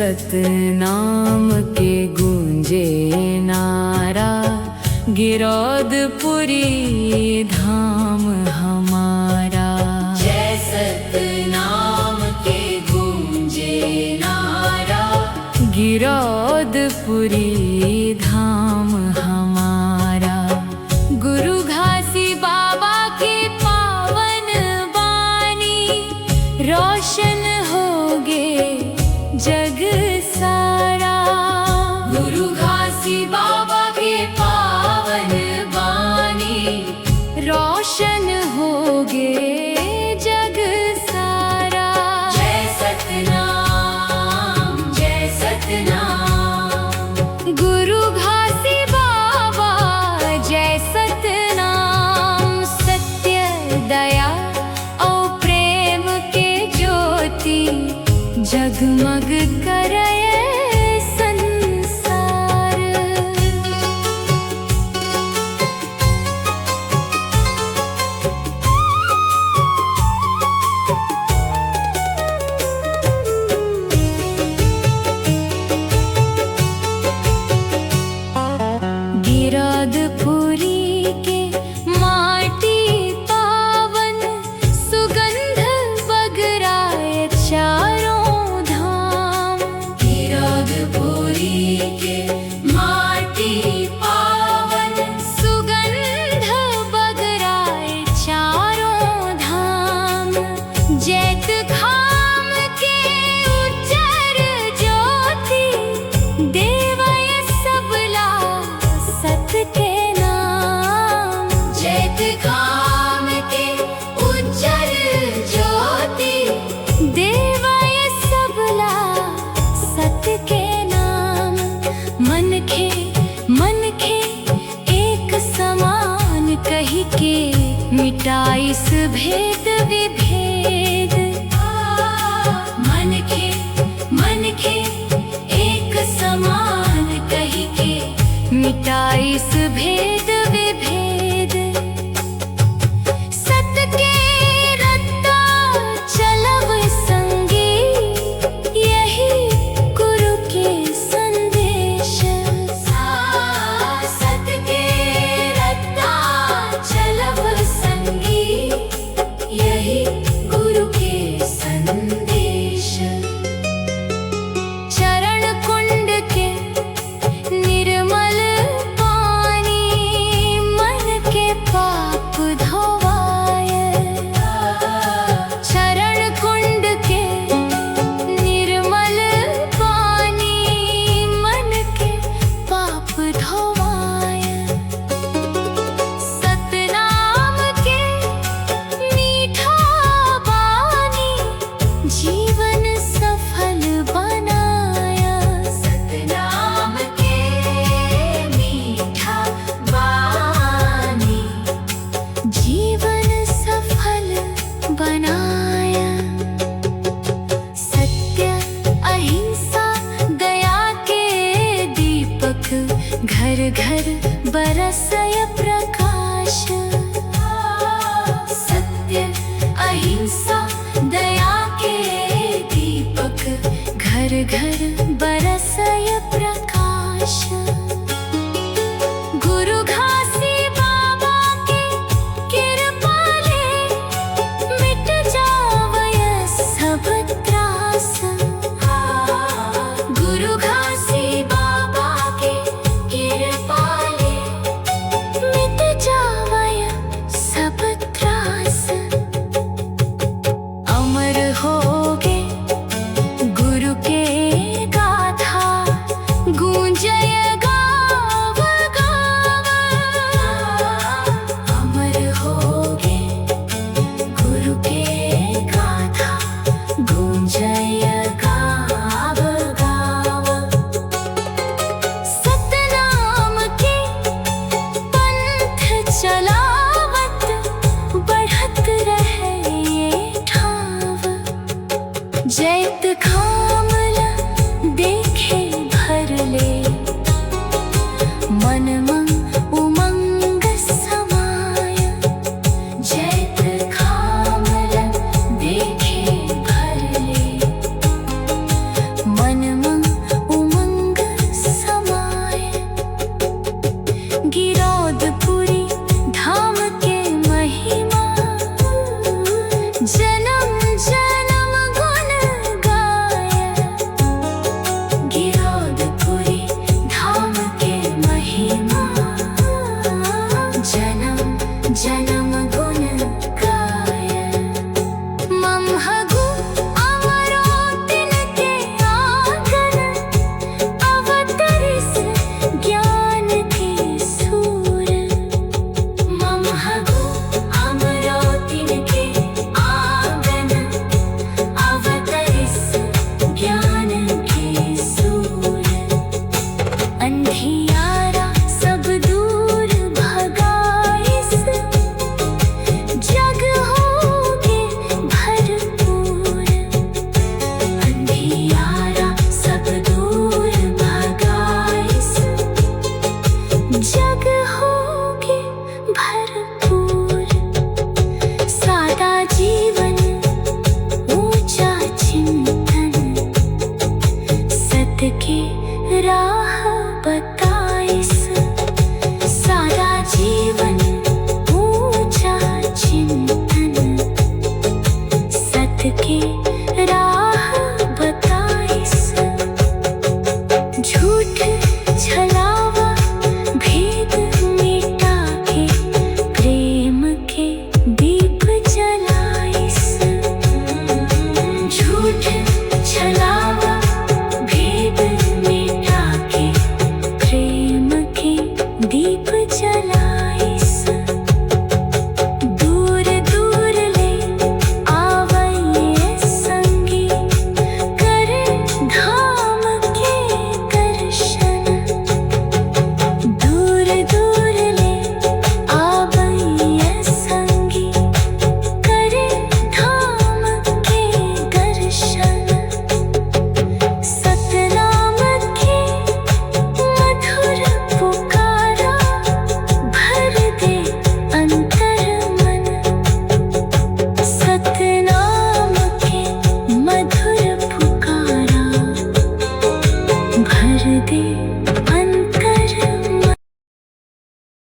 सतनाम के गूंजे नारा, गिरौदपुरी धाम हमारा। जय सतनाम के गूंजे नारा, गिरौदपुरी धाम हमारा। गुरु घासी बाबा के पावन बानी, रोशन होगे जग सारा। गुरु घासी बाबा के पावन बानी, रोशन होगे जग सारा। जय सतनाम, जय सतनाम। गुरु घासी बाबा जय सतनाम। सत्य दया और प्रेम के ज्योति जगमग करे संसार। गिरौदपुरी के माटी पावन, सुगंध बगराए चारों धाम। गिरौदपुरी के माटी पावन, सुगंध बगराए चारों धाम। जैत खाम के उज्जर ज्योति, देवय सबला सत के नाम। जैत खाम के उज्जर ज्योति, देवय सबला सत के नाम। मन खे एक समान कही के, मिटाइस भेद विभेद। मन के एक समान कही के, मिटाइस भेद विभेद। सत के रत्ता चलव संगी, यही गुरु के संदेश। सत के रत्ता चलव संगी, यही गुरु के संदेश। चरण कुंड के निर्मल पानी, जन्म